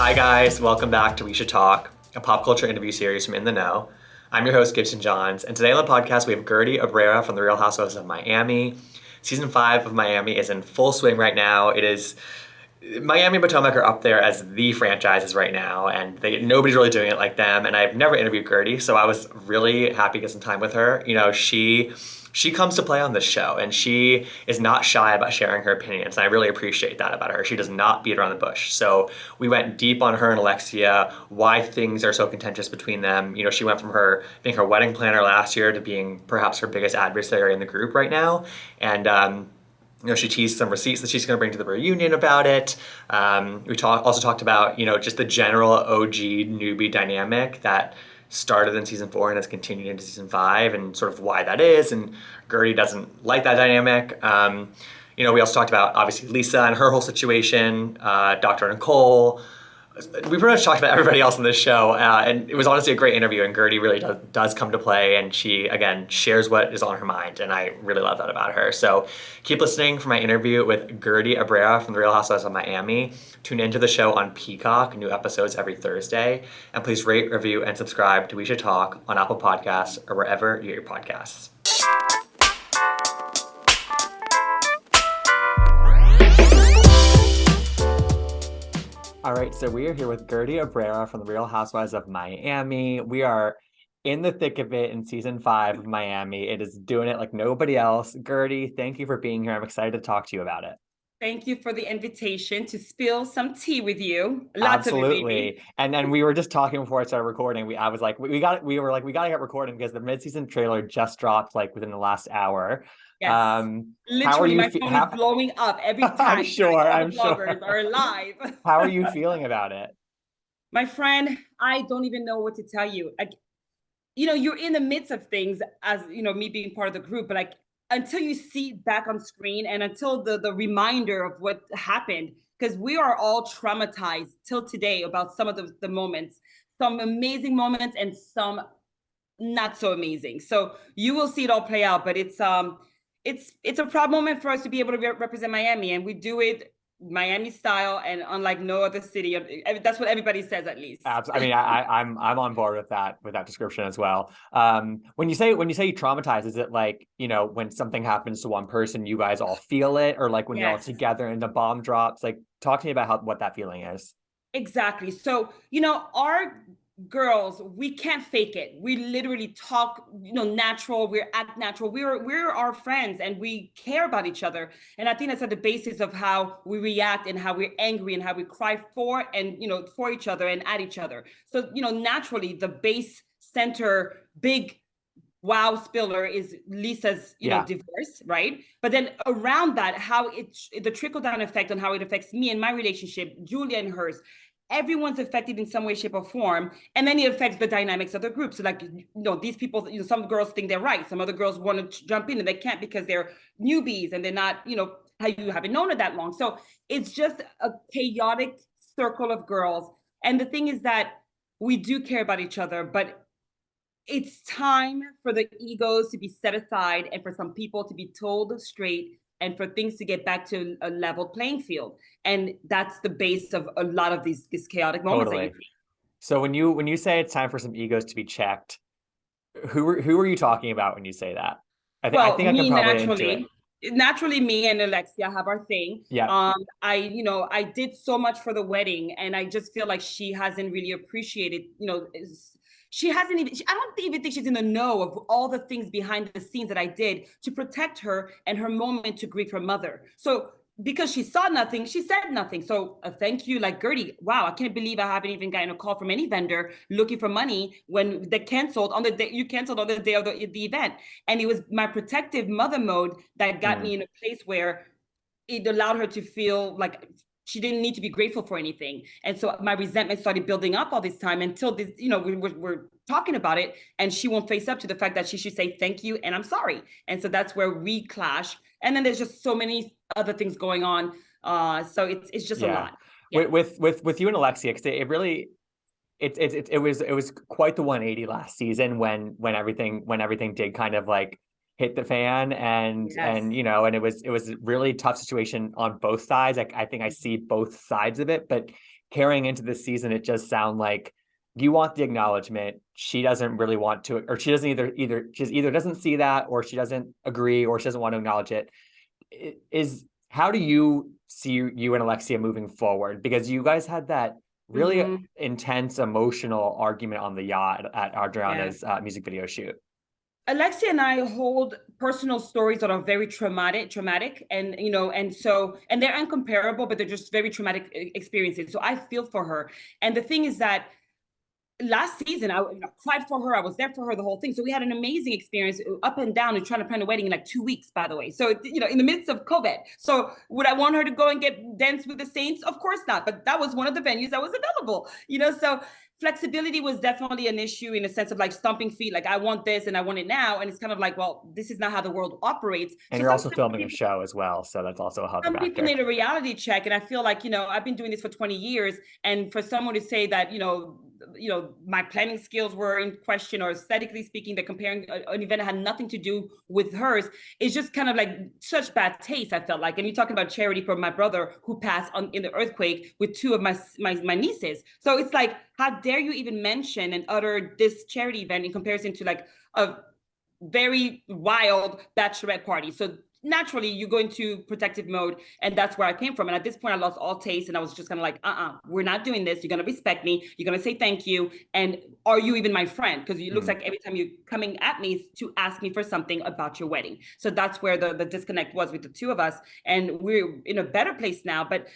Hi guys, welcome back to We Should Talk, a pop culture interview series from In the Know. I'm your host, Gibson Johns, and today on the podcast we have Guerdy Abraira from The Real Housewives of Miami. Season 5 of Miami is in full swing right now. It is Miami and Potomac are up there as the franchises right now, and nobody's really doing it like them. And I've never interviewed Guerdy, so I was really happy to get some time with her. You know, she comes to play on this show, and she is not shy about sharing her opinions, and I really appreciate that about her. She does not beat around the bush. So we went deep on her and Alexia, why things are so contentious between them. You know, she went from her being her wedding planner last year to being perhaps her biggest adversary in the group right now, and she teased some receipts that she's going to bring to the reunion about it. We also talked about, just the general OG newbie dynamic that started in season 4 and has continued into season 5, and sort of why that is. And Guerdy doesn't like that dynamic. We also talked about, obviously, Lisa and her whole situation, Dr. Nicole. We pretty much talked about everybody else on this show, and it was honestly a great interview, and Guerdy really does come to play, and she, again, shares what is on her mind, and I really love that about her. So keep listening for my interview with Guerdy Abraira from The Real Housewives of Miami. Tune into the show on Peacock, new episodes every Thursday, and please rate, review, and subscribe to We Should Talk on Apple Podcasts or wherever you get your podcasts. All right, so we are here with Guerdy Abraira from The Real Housewives of Miami. We are in the thick of it in season 5 of Miami. It is doing it like nobody else. Guerdy, thank you for being here. I'm excited to talk to you about it. Thank you for the invitation to spill some tea with you. Lots Absolutely. Of it, and then we were just talking before I started recording. I was like, we got to get recording because the mid-season trailer just dropped like within the last hour. Yes. Literally, my phone is blowing up every time. I'm sure. Bloggers are live. How are you feeling about it? My friend, I don't even know what to tell you. You're in the midst of things, as me being part of the group, but until you see it back on screen and until the reminder of what happened, because we are all traumatized till today about some of the moments, some amazing moments and some not so amazing. So you will see it all play out, but it's a proud moment for us to be able to represent Miami, and we do it Miami style and unlike no other city. That's what everybody says, at least. Absolutely. I mean, I'm on board with that description as well. When you say traumatized, is it like, when something happens to one person, you guys all feel it, or like when you're all together and the bomb drops? Like, talk to me about what that feeling is. Exactly. So, our girls, we can't fake it. We literally talk, natural. We act natural. We're our friends, and we care about each other. And I think that's at the basis of how we react and how we're angry and how we cry for and for each other and at each other. So naturally, the base center big wow spiller is Lisa's divorce, right? But then around that, how the trickle down effect on how it affects me and my relationship, Julia and hers. Everyone's affected in some way, shape, or form, and then it affects the dynamics of the group. So, these people, some girls think they're right, some other girls want to jump in and they can't because they're newbies and they're not, how you haven't known it that long. So it's just a chaotic circle of girls. And the thing is that we do care about each other, but it's time for the egos to be set aside and for some people to be told straight, and for things to get back to a level playing field. And that's the base of a lot of these chaotic moments. Totally. So when you say it's time for some egos to be checked, who are you talking about when you say that? I think I can probably naturally me and Alexia have our thing. Yeah. I did so much for the wedding, and I just feel like she hasn't really appreciated, she hasn't even, I don't even think she's in the know of all the things behind the scenes that I did to protect her and her moment to grieve her mother. So because she saw nothing, she said nothing. So thank you, like Guerdy. Wow, I can't believe I haven't even gotten a call from any vendor looking for money when they canceled on the day you canceled on the day of the event. And it was my protective mother mode that got me in a place where it allowed her to feel like she didn't need to be grateful for anything. And so my resentment started building up all this time until this, we're talking about it, and she won't face up to the fact that she should say thank you and I'm sorry. And so that's where we clash. And then there's just so many other things going on. So it's just a lot. Yeah. With you and Alexia, because it really it was quite the 180 last season when everything did kind of like hit the fan, and it was a really tough situation on both sides. I think I see both sides of it, but carrying into this season, it just sounds like you want the acknowledgement. She doesn't really want to, or she doesn't either doesn't see that, or she doesn't agree, or she doesn't want to acknowledge it. How do you see you and Alexia moving forward? Because you guys had that really intense emotional argument on the yacht at Adriana's music video shoot. Alexia and I hold personal stories that are very traumatic, and and they're incomparable, but they're just very traumatic experiences. So I feel for her. And the thing is that last season, I cried for her. I was there for her, the whole thing. So we had an amazing experience, up and down, and trying to plan a wedding in like 2 weeks, by the way. So, in the midst of COVID. So would I want her to go and dance with the Saints? Of course not. But that was one of the venues that was available, so flexibility was definitely an issue, in a sense of like stomping feet. Like, I want this and I want it now. And it's kind of like, well, this is not how the world operates. And you're also filming a show as well. So that's also a other factor. Some people need a reality check. And I feel like, I've been doing this for 20 years. And for someone to say that, my planning skills were in question, or aesthetically speaking, that comparing an event that had nothing to do with hers is just kind of like such bad taste, I felt like. And you're talking about charity for my brother who passed in the earthquake with 2 of my nieces. So it's like, how dare you even mention and utter this charity event in comparison to like a very wild bachelorette party? So naturally you go into protective mode, and that's where I came from. And at this point I lost all taste, and I was just kind of like, we're not doing this. You're going to respect me, you're going to say thank you, and are you even my friend? Because it looks like every time you're coming at me to ask me for something about your wedding. So that's where the disconnect was with the 2 of us, and we're in a better place now. But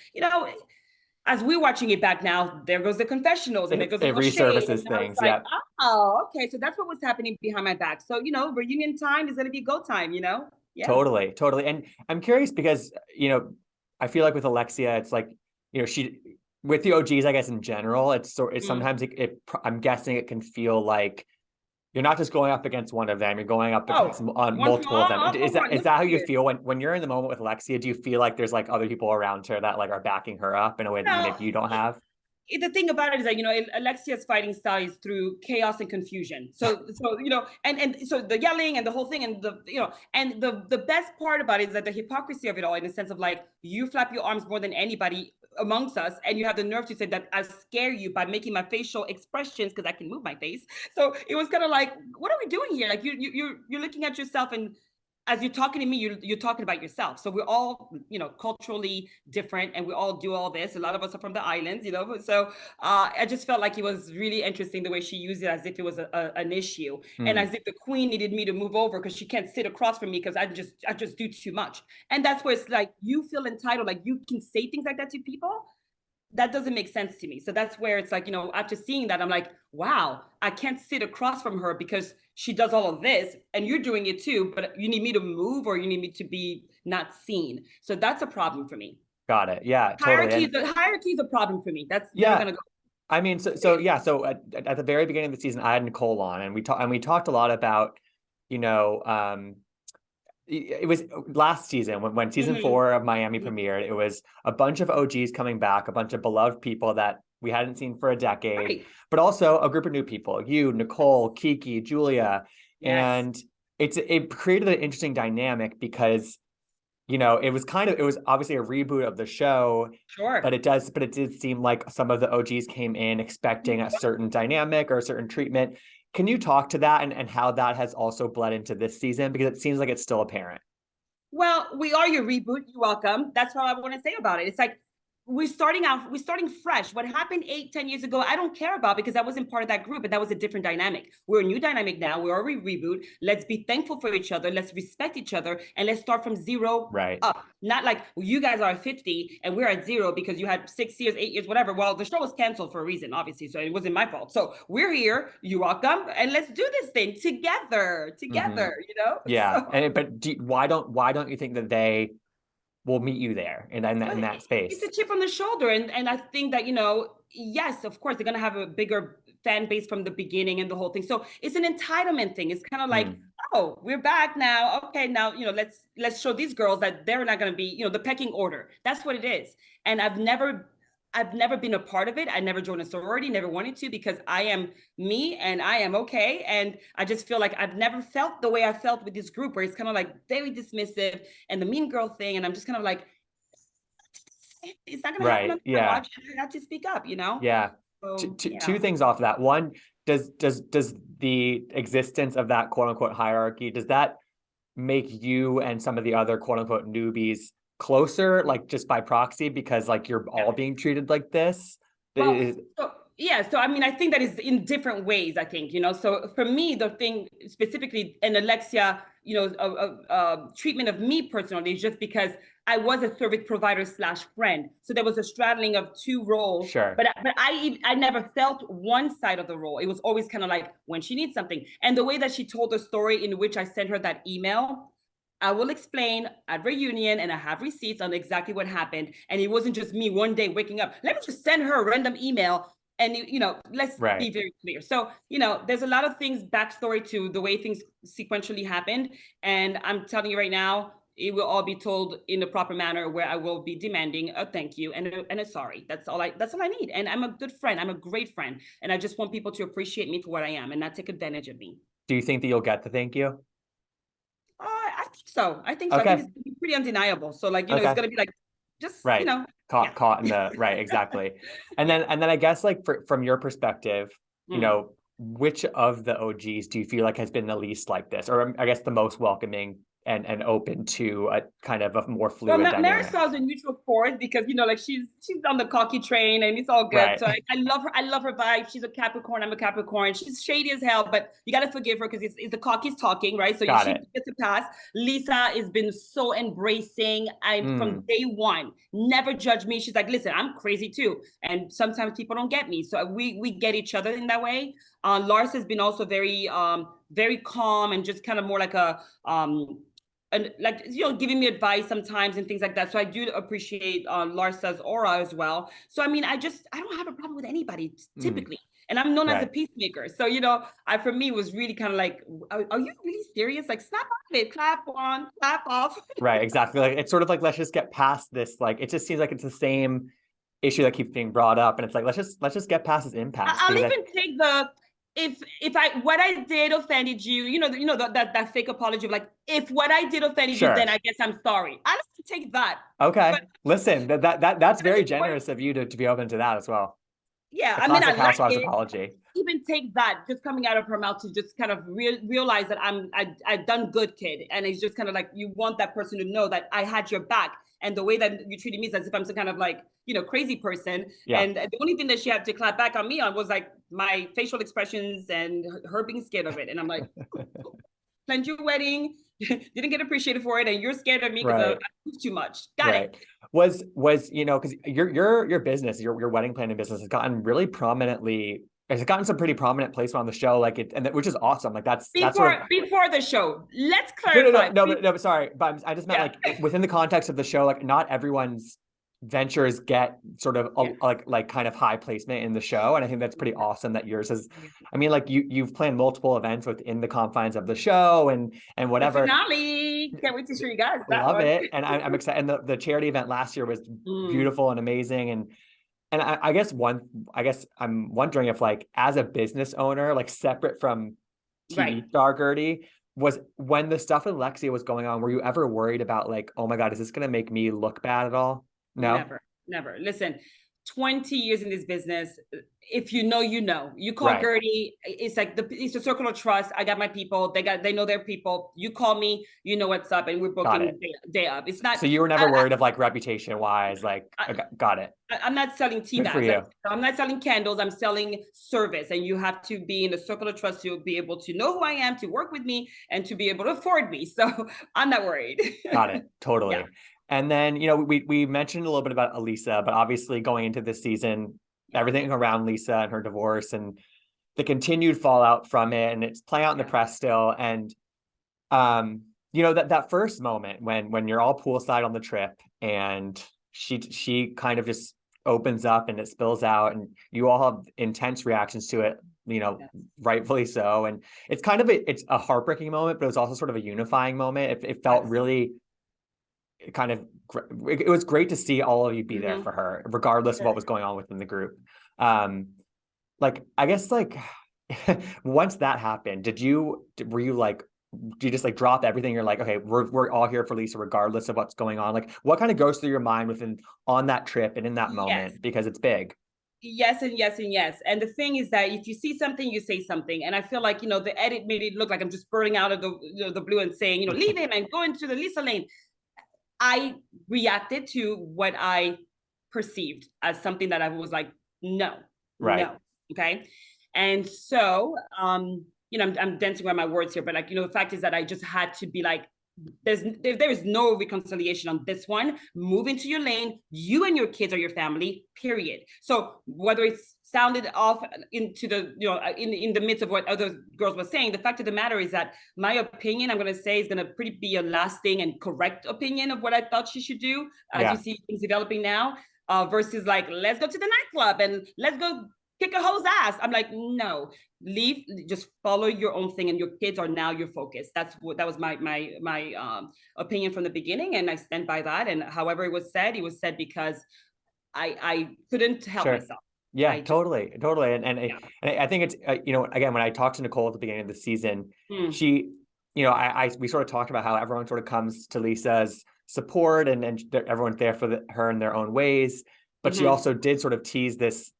as we're watching it back now, there goes the confessionals, and it resurfaces things. Like, oh, okay, so that's what was happening behind my back. So reunion time is going to be go time. Yeah. Totally. And I'm curious because, I feel like with Alexia, it's like, she, with the OGs, I guess in general, it's sometimes I'm guessing it can feel like you're not just going up against one of them, you're going up against multiple of them. Is that how you feel when you're in the moment with Alexia? Do you feel like there's like other people around her that like are backing her up in a way that maybe you don't have? The thing about it is that Alexia's fighting style is through chaos and confusion. So and so the yelling and the whole thing, and the best part about it is that the hypocrisy of it all, in the sense of like, you flap your arms more than anybody amongst us, and you have the nerve to say that I scare you by making my facial expressions because I can move my face. So it was kind of like, what are we doing here? Like, you're looking at yourself, and as you're talking to me, you're talking about yourself. So we're all, culturally different, and we all do all this. A lot of us are from the islands, So I just felt like it was really interesting the way she used it, as if it was an issue, and as if the queen needed me to move over because she can't sit across from me because I just do too much. And that's where it's like, you feel entitled, like you can say things like that to people. That doesn't make sense to me. So that's where it's like, after seeing that, I'm like, wow, I can't sit across from her because she does all of this and you're doing it too, but you need me to move, or you need me to be not seen. So that's a problem for me. Got it. Yeah, totally. Hierarchy is a problem for me. That's never gonna go. I mean, so at the very beginning of the season, I had Nicole on, and we talked a lot about, it was last season when season 4 of Miami premiered. It was a bunch of OGs coming back, a bunch of beloved people that we hadn't seen for a decade, but also a group of new people, you, Nicole, Kiki, Julia. And it created an interesting dynamic because, it was obviously a reboot of the show. Sure. But it did seem like some of the OGs came in expecting a certain dynamic or a certain treatment. Can you talk to that and how that has also bled into this season? Because it seems like it's still apparent. Well, we are your reboot. You're welcome. That's what I want to say about it. It's like, we're starting fresh. What happened 8-10 years ago, I don't care about, because I wasn't part of that group, and that was a different dynamic. We're a new dynamic now. We're a reboot. Let's be thankful for each other. Let's respect each other, and let's start from zero up. Not like, well, you guys are at 50 and we're at 0 because you had 6 years, 8 years, whatever. Well, the show was canceled for a reason, obviously, so it wasn't my fault. So we're here. You're welcome, and let's do this thing together. Yeah. So. But why don't you think that they will meet you there in that space? It's a chip on the shoulder. And I think that, yes, of course, they're going to have a bigger fan base from the beginning and the whole thing. So it's an entitlement thing. It's kind of like, oh, we're back now. Okay, now, let's show these girls that they're not going to be, the pecking order. That's what it is. And I've never been a part of it. I never joined a sorority, never wanted to, because I am me and I am okay. And I just feel like I've never felt the way I felt with this group, where it's kind of like very dismissive and the mean girl thing. And I'm just kind of like, It's not going to happen Right. on my Yeah. watch. I have to speak up, you know? Yeah. So, Two yeah. things off of that. One, does the existence of that quote unquote hierarchy, does that make you and some of the other quote unquote newbies closer, like just by proxy, because like you're all being treated like this? Well, so yeah, so I mean, I think that is in different ways, I think, you know. So for me, the thing specifically, and Alexia, you know, treatment of me personally is just because I was a service provider slash friend. So there was a straddling of two roles, Sure. but I never felt one side of the role. It was always kind of like when she needs something. And the way that she told the story in which I sent her that email, I will explain at reunion, and I have receipts on exactly what happened. And it wasn't just me one day waking up, let me just send her a random email. And, you know, let's Right. be very clear. So, you know, there's a lot of things, backstory to the way things sequentially happened. And I'm telling you right now, it will all be told in the proper manner, where I will be demanding a thank you and a sorry. That's all I need. And I'm a good friend. I'm a great friend. And I just want people to appreciate me for what I am and not take advantage of me. Do you think that you'll get the thank you? I think so. I think so. I think Okay. it's gonna be pretty undeniable. So, like, you know, it's Okay. gonna be like, just, you Right. know, yeah. Caught in the right, exactly. And Yeah. then I guess like from your perspective, you Mm. know, which of the OGs do you feel like has been the least like this, or I guess the most welcoming and open to a kind of a more Well, fluid dynamic? Marisol's a neutral force because, you know, like she's on the cocky train and it's all good. Right. So I love her. I love her vibe. She's a Capricorn. I'm a Capricorn. She's shady as hell, but you got to forgive her because it's the cocky's talking, right? So Got she it. gets a pass. Lisa has been so embracing. I'm from Mm, day one. Never judge me. She's like, listen, I'm crazy too, and sometimes people don't get me. So we get each other in that way. Lars has been also very calm and just kind of more like a and, like, you know, giving me advice sometimes and things like that. So I do appreciate Larsa's aura as well. So I mean, I don't have a problem with anybody mm, typically, and I'm known as a right. peacemaker. So, you know, I, for me, was really kind of like, are you really serious? Like, snap out of it, clap on, clap off. Right, exactly. Like it's sort of like, let's just get past this. Like it just seems like it's the same issue that keeps being brought up, and it's like let's just get past this impasse, I'll because even take the, if I, what I did offended you, you know that fake apology of like, if what I did offended you, then sure. I guess I'm sorry. I'll take that. Okay. But Listen, that's at very this point, generous of you to be open to that as well. yeah, A I mean, I classic like housewives it. apology. Even take that just coming out of her mouth to just kind of realize that I've done good, kid. And it's just kind of like, you want that person to know that I had your back. And the way that you treated me is as if I'm some kind of like, you know, crazy person. Yeah. And the only thing that she had to clap back on me on was like my facial expressions and her being scared of it. And I'm like, planned your wedding, didn't get appreciated for it, and you're scared of me because I Right. move too much. Got it. Right. Was you know, because your business, your wedding planning business has gotten really prominently, it's gotten some pretty prominent placement on the show, like it, and which is awesome. Like that's sort of Before the show, let's no, no, clarify. no, no, but sorry, but I just meant Yeah, like within the context of the show, like not everyone's ventures get sort of yeah. like kind of high placement in the show, and I think that's pretty awesome that yours is. I mean, like you've planned multiple events within the confines of the show and The whatever. finale. Can't wait to show you guys that Love one. it, and I'm excited. And the charity event last year was Mm, beautiful and amazing, and I guess I'm wondering if like as a business owner, like separate from right. TV star Guerdy, was when the stuff with Alexia was going on, were you ever worried about like, oh my God, is this gonna make me look bad at all? No? Never, never. Listen, 20 years in this business. If you know, you know. You call Right. Guerdy, it's like it's a circle of trust. I got my people. They know their people. You call me, you know what's up, and we're Got booking it. day up. It's not. So you were I, never worried of like reputation wise, like I, got it. I'm not selling tea Good for bags. Like, you. I'm not selling candles. I'm selling service, and you have to be in a circle of trust to be able to know who I am, to work with me, and to be able to afford me. So I'm not worried. Got it. Yeah. Totally. And then, you know, we mentioned a little bit about Elisa, but obviously going into this season, Yeah. everything around Lisa and her divorce and the continued fallout from it, and it's playing out in the Yeah. press still. And you know, that first moment when you're all poolside on the trip and she kind of just opens up and it spills out and you all have intense reactions to it, you know, Yeah. rightfully so. And it's kind of it's a heartbreaking moment, but it was also sort of a unifying moment. It felt Yes. really kind of it was great to see all of you be there Mm-hmm. for her, regardless of what was going on within the group. Like I guess like once that happened, were you like do you just like drop everything? You're like, okay, we're all here for Lisa, regardless of what's going on. Like, what kind of goes through your mind within on that trip and in that Yes. moment, because it's big. Yes and yes and yes. And the thing is that if you see something, you say something. And I feel like, the edit made it look like I'm just burning out of the blue and saying, leave him and go into the Lisa lane. I reacted to what I perceived as something that I was like, no, Right. no. Okay. And so, I'm dancing around my words here, but like, the fact is that I just had to be like, there is no reconciliation on this one. Move into your lane. You and your kids are your family, period. So whether it's sounded off into the, in the midst of what other girls were saying, the fact of the matter is that my opinion, I'm going to say, is going to pretty be a lasting and correct opinion of what I thought she should do as you see things developing now, versus like, let's go to the nightclub and let's go kick a hoe's ass. I'm like, no, leave, just follow your own thing, and your kids are now your focus. That was my opinion from the beginning, and I stand by that. And however it was said because I couldn't help myself. Yeah, totally. And I think it's again, when I talked to Nicole at the beginning of the season, she, we sort of talked about how everyone sort of comes to Lisa's support, and everyone's there for her in their own ways. But she also did sort of tease this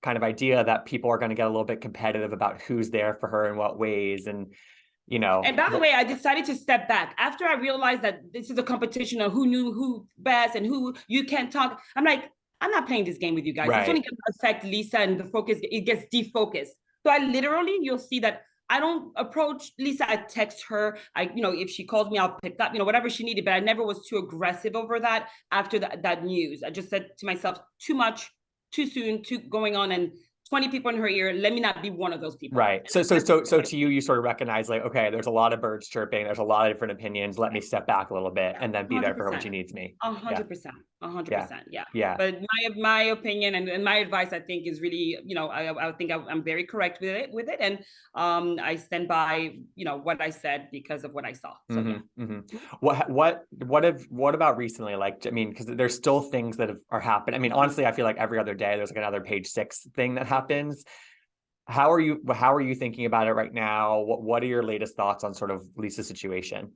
kind of idea that people are going to get a little bit competitive about who's there for her in what ways. And and by the way, I decided to step back after I realized that this is a competition of who knew who best and who you can't talk. I'm like, I'm not playing this game with you guys. It's only going to affect Lisa, and the focus, it gets defocused. So I literally, you'll see that I don't approach Lisa. I text her. If she calls me, I'll pick up, whatever she needed, but I never was too aggressive over that after that news. I just said to myself, too much, too soon, too going on, and 20 people in her ear. Let me not be one of those people. Right. So to you sort of recognize like, okay, there's a lot of birds chirping. There's a lot of different opinions. Let me step back a little bit and then be 100%. There for her when she needs me. 100%. 100%. Yeah. But my opinion and my advice, I think, is really, I think I'm very correct with it. And I stand by, what I said because of what I saw. So What about recently? Like, I mean, because there's still things that are happening. I mean, honestly, I feel like every other day there's like another page 6 thing that happens. How are you thinking about it right now? What are your latest thoughts on sort of Lisa's situation?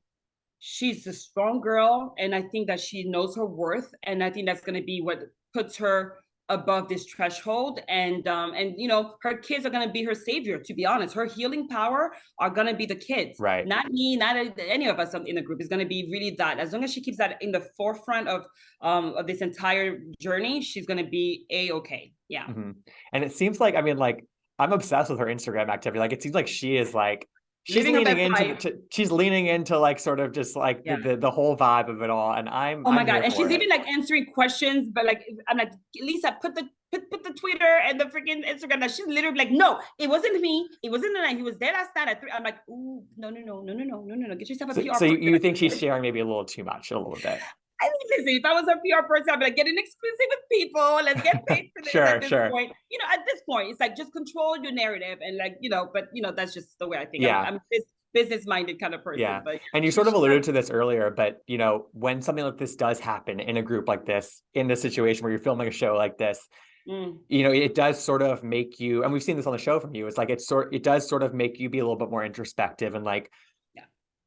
She's a strong girl, and I think that she knows her worth, and I think that's going to be what puts her above this threshold. And her kids are going to be her savior. To be honest, her healing power are going to be the kids, right? Not me, not any of us in the group. Is going to be really that. As long as she keeps that in the forefront of this entire journey, she's going to be a-okay. Yeah. And it seems like, I mean, like, I'm obsessed with her Instagram activity. Like, it seems like she is like, she's leaning into like sort of just like the whole vibe of it all. And I'm God. And she's even like answering questions, but like, I'm like, Lisa, put the Twitter and the freaking Instagram. That she's literally like, no, it wasn't me. It wasn't the night. He was there last night at 3. I'm like, ooh, no. Get yourself a PR. So you think she's sharing maybe a little too much, a little bit? I mean, listen, if I was a PR person, I'd be like, get an exclusive with people. Let's get paid for this at this point. At this point, it's like, just control your narrative and like, but that's just the way I think. Yeah. I'm this business-minded kind of person. Yeah. But, and you sort of alluded to this earlier, but when something like this does happen in a group like this, in this situation where you're filming a show like this, it does sort of make you, and we've seen this on the show from you, it's like it does sort of make you be a little bit more introspective and like,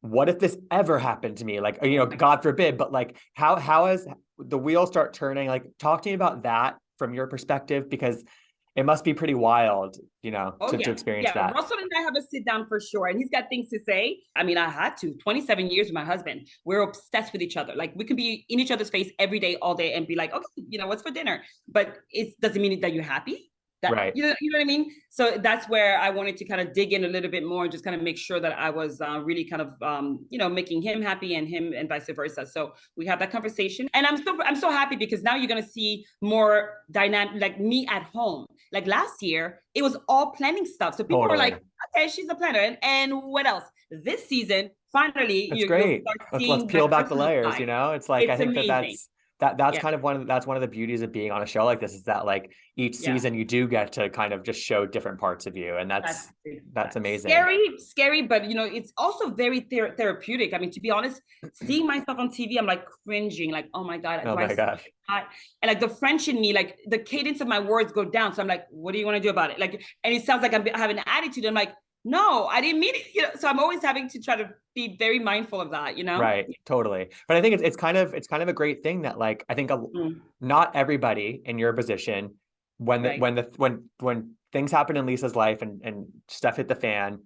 what if this ever happened to me? Like, God forbid, but like, how has the wheel start turning? Like, talk to me about that from your perspective, because it must be pretty wild, to experience that. Russell and I have a sit down for sure. And he's got things to say. I mean, I had to. 27 years with my husband. We're obsessed with each other. Like, we could be in each other's face every day, all day, and be like, okay, what's for dinner? But it doesn't mean that you're happy. Right. You know what I mean? So that's where I wanted to kind of dig in a little bit more and just kind of make sure that I was really kind of, making him happy and him and vice versa. So we have that conversation, and I'm so happy because now you're going to see more dynamic, like me at home. Like last year, it was all planning stuff. So people were like, okay, she's a planner. And what else? This season, finally, it's great. Let's peel back the layers, It's like, I think amazing. That's kind of one of the beauties of being on a show like this, is that like each season you do get to kind of just show different parts of you, and that's amazing. Scary, but it's also very therapeutic. I mean, to be honest, seeing myself on TV, I'm like cringing, like, oh my God. Oh my gosh. And like the French in me, like the cadence of my words go down. So I'm like, what do you want to do about it? Like, and it sounds like I have an attitude. I'm like, no, I didn't mean it. You know, so I'm always having to try to be very mindful of that, you know? Right, totally. But I think it's kind of a great thing that like I think Mm, not everybody in your position right. when things happen in Lisa's life and stuff hit the fan,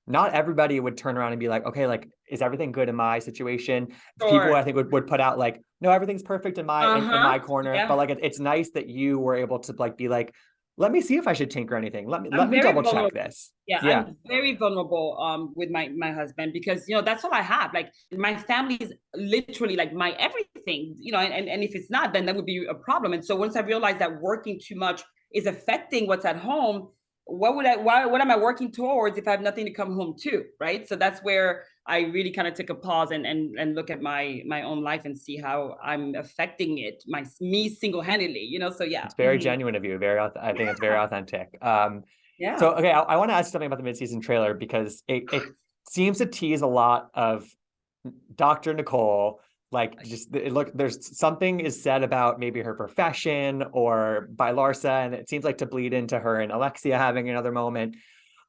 not everybody would turn around and be like, okay, like is everything good in my situation? People I Sure. think would put out like, no, everything's perfect in in Uh-huh. my corner. But Yeah. like it's nice that you were able to like be like, let me see if I should tinker anything. Let I'm me very double check vulnerable. this. Yeah, Yeah, I'm very vulnerable with my husband because you know that's all I have. Like my family is literally like my everything, you know, and if it's not, then that would be a problem. And so once I realized that working too much is affecting what's at home, what am I working towards if I have nothing to come home to? Right. So that's where I really kind of took a pause and look at my own life and see how I'm affecting it, me single-handedly, you know. So yeah. it's very genuine of you. I think it's very Yeah. authentic. Yeah. So okay, I want to ask you something about the mid-season trailer because it seems to tease a lot of Dr. Nicole. Like just it look, there's something is said about maybe her profession or by Larsa, and it seems like to bleed into her and Alexia having another moment.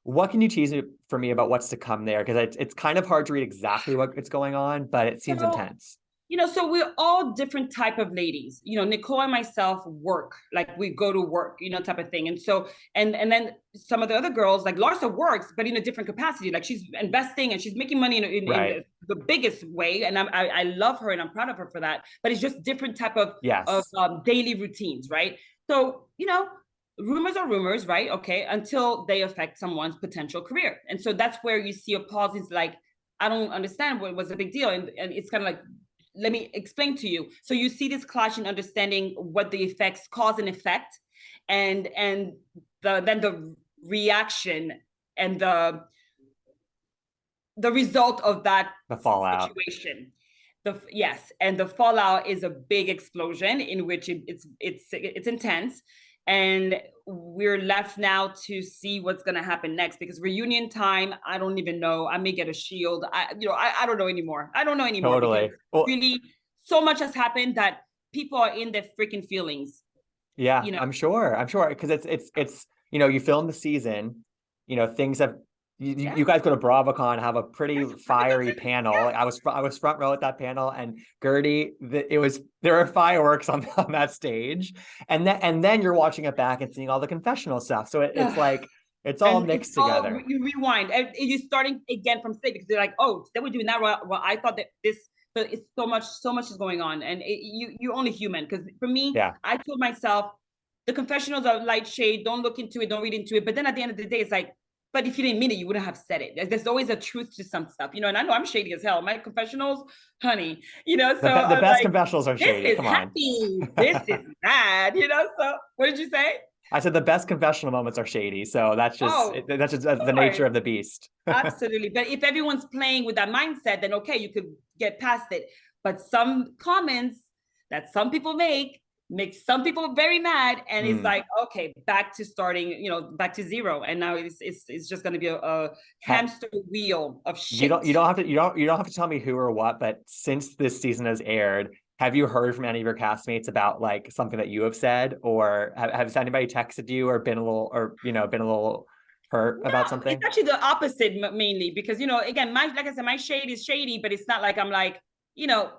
What can you tease for me about what's to come there? Because it's kind of hard to read exactly what's going on, but it seems So intense. you know, so we're all different type of ladies. You know, Nicole and myself work, like we go to work, you know, type of thing. And so, and then some of the other girls, like Larsa works, but in a different capacity. Like she's investing and she's making money in Right. the biggest way. And I love her and I'm proud of her for that. But it's just different type of Yes. daily routines, right? So, you know, rumors are rumors, right? Okay, until they affect someone's potential career. And so that's where you see a pause. Is like, I don't understand what was a big deal. And it's kind of like, let me explain to you. So you see this clash in understanding what the effects, cause and effect, and then the reaction and the result of that The fallout. situation. Yes, and the fallout is a big explosion in which it's intense, and we're left now to see what's going to happen next because reunion time, I don't even know. I may get a shield. I don't know anymore. I don't know anymore because Totally. Well, really so much has happened that people are in their freaking feelings. yeah, You know, I'm sure. I'm sure because it's you know, you film the season, you know, things have you yeah. guys go to BravoCon, have a pretty That's fiery it. panel. I was front row at that panel, and Guerdy, it was there were fireworks on that stage, and then you're watching it back and seeing all the confessional stuff. So it's Yeah. like it's all And it's mixed all together. you rewind and you're starting again from state because they're like, oh, they were doing that. Well, I thought that this, but it's so much is going on, and you're only human. Because for me, Yeah. I told myself the confessionals are light shade. Don't look into it. Don't read into it. But then at the end of the day, it's like, but if you didn't mean it, you wouldn't have said it. There's always a truth to some stuff, you know. And I know I'm shady as hell. My confessionals, honey, you know. So The I'm best like, confessionals are this shady. is Come on. happy. This is bad, you know. So what did you say? I said the best confessional moments are shady. So Oh, that's just of the nature course. of the beast. Absolutely. But if everyone's playing with that mindset, then okay, you could get past it. But some comments that some people make some people very mad. And it's Mm. like, okay, back to starting, you know, back to zero. And now it's just gonna be a hamster wheel of shit. You don't have to you don't have to tell me who or what, but since this season has aired, have you heard from any of your castmates about like something that you have said, or has anybody texted you or been a little or you know been a little hurt about No, it's something? actually the opposite mainly because you know, again, my like I said, my shade is shady, but it's not like I'm like, you know,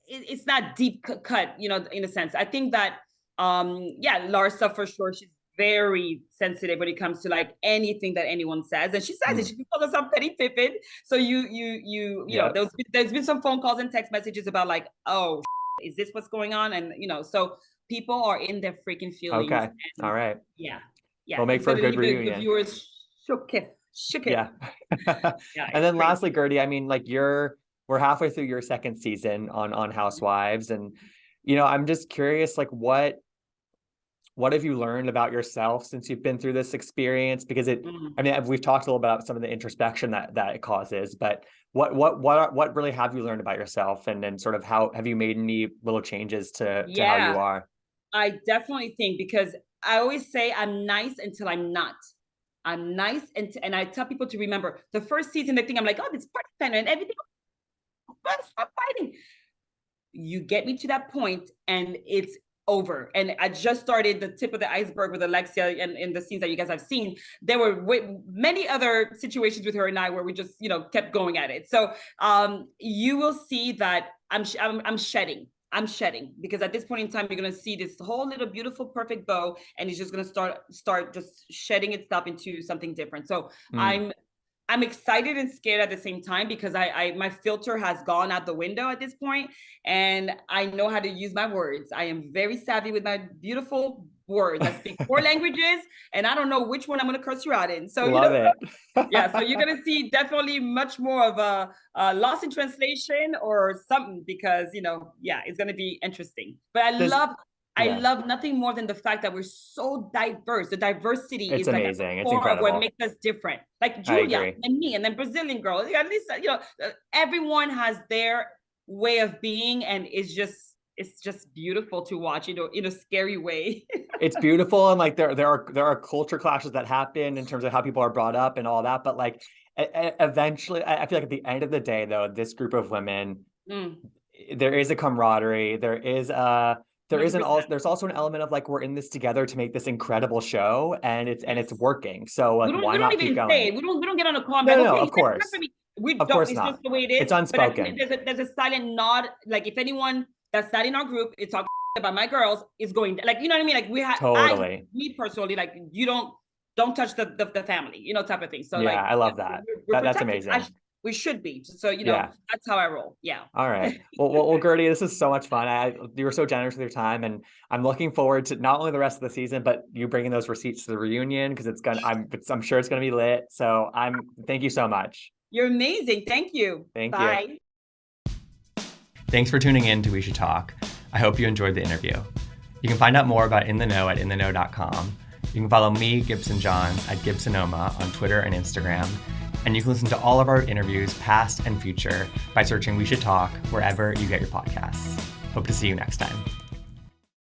it's not deep cut, you know, in a sense. I think that yeah, Larsa for sure, she's very sensitive when it comes to like anything that anyone says. And she says it, Mm. she calls herself petty pippin. So you know, Yep. there's been some phone calls and text messages about like, oh, is this what's going on? And you know, so people are in their freaking feelings. Okay. And All right. yeah, yeah, We'll make it's for a gonna good leave the reunion. viewers shook it. Yeah. Yeah, And it's then crazy. lastly, Gertie, I mean, like we're halfway through your second season on Housewives, and you know, I'm just curious, like what have you learned about yourself since you've been through this experience? Because Mm. I mean, we've talked a little about some of the introspection that it causes, but what really have you learned about yourself, and then sort of how have you made any little changes to how you Yeah, are? I definitely think because I always say I'm nice until I'm not. I'm nice and I tell people to remember the first season. They think I'm like, oh, this party planner and everything. Oh, stop fighting. You get me to that point, and it's over. And I just started the tip of the iceberg with Alexia and in the scenes that you guys have seen. There were many other situations with her and I where we just, kept going at it. So you will see that I'm shedding. I'm shedding, because at this point in time, you're going to see this whole little beautiful, perfect bow, and it's just going to start just shedding itself into something different. So I'm excited and scared at the same time, because my filter has gone out the window at this point, and I know how to use my words. I am very savvy with my beautiful words. I speak 4 languages, and I don't know which one I'm going to curse you out in. So Love it. yeah, so you're going to see definitely much more of a loss in translation or something, because it's going to be interesting. But I love nothing more than the fact that we're so diverse. The diversity is amazing. Like it's incredible. what makes us different. Like Julia and me, and then Brazilian girl. At least everyone has their way of being, and it's just beautiful to watch. In a scary way. It's beautiful, and like there are culture clashes that happen in terms of how people are brought up and all that. But like eventually, I feel like at the end of the day, though, this group of women, there is a camaraderie. There's also an element of like, we're in this together to make this incredible show, and it's working. So like, why not keep going? We don't get on a call. No, of course. Of course not. It's just the way it is. It's unspoken. There's a silent nod. Like, if anyone that's not in our group is talking about my girls, is going, like, you know what I mean? Like, we have totally. Me personally, like, you don't touch the family, type of thing. So yeah, like, I love that. That's amazing. We should be. So, that's how I roll. Yeah. All right. Well, Guerdy, this is so much fun. You were so generous with your time, and I'm looking forward to not only the rest of the season, but you bringing those receipts to the reunion, because I'm sure it's going to be lit. So thank you so much. You're amazing. Thank you. Bye. Thanks for tuning in to We Should Talk. I hope you enjoyed the interview. You can find out more about In the Know at intheknow.com. You can follow me, Gibson Johns, at Gibsonoma on Twitter and Instagram. And you can listen to all of our interviews, past and future, by searching We Should Talk wherever you get your podcasts. Hope to see you next time.